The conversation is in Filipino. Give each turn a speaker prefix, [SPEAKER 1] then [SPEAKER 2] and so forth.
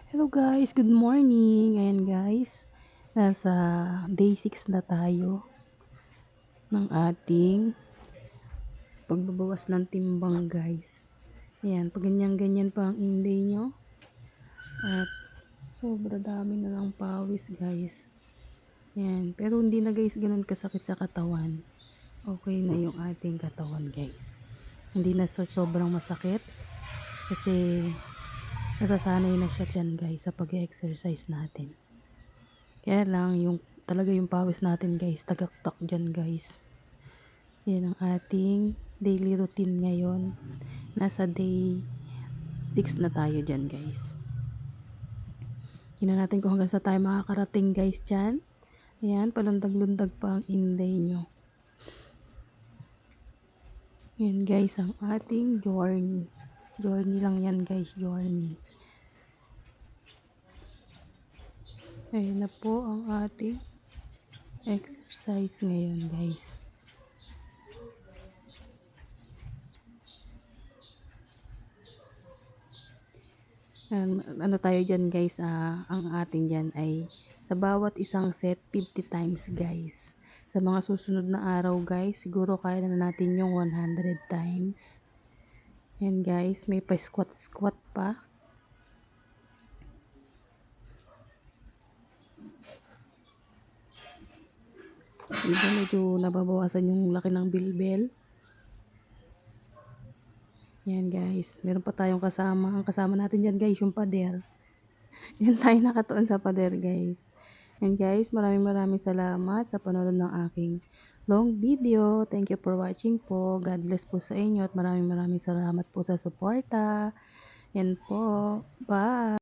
[SPEAKER 1] Hello guys, good morning. Ayan guys, nasa day 6 na tayo ng ating pagbabawas ng timbang guys. Ayan, pag ganyan-ganyan pa ang inday nyo at sobra dami na lang pawis guys. Ayan, pero hindi na guys ganun kasakit sa katawan. Okay na yung ating katawan guys. Hindi na sobrang masakit kasi nasasanay na siya dyan guys sa pag-exercise natin. Kaya lang yung talaga yung pawis natin guys, tagaktak dyan guys. Yan ang ating daily routine ngayon. Nasa day 6 na tayo dyan guys. Tingnan natin kung hanggang sa tayo makakarating guys dyan. Ayan, palundag-lundag pa ang inday nyo. Yan guys ang ating journey. Journey lang yan guys, journey. Ayan na po ang ating exercise ngayon guys. Ano tayo dyan guys, ang ating dyan ay sa bawat isang set 50 times guys. Sa mga susunod na araw guys, siguro kaya na natin yung 100 times. Yan guys, may pa squat pa. Diba medyo nababawasan yung laki ng bilbel. Yan guys, meron pa tayong kasama. Ang kasama natin dyan guys, yung pader. Yan tayo nakatuon sa pader guys. And guys, maraming salamat sa panonood ng aking long video. Thank you for watching po. God bless po sa inyo at maraming salamat po sa suporta. Yan po. Bye!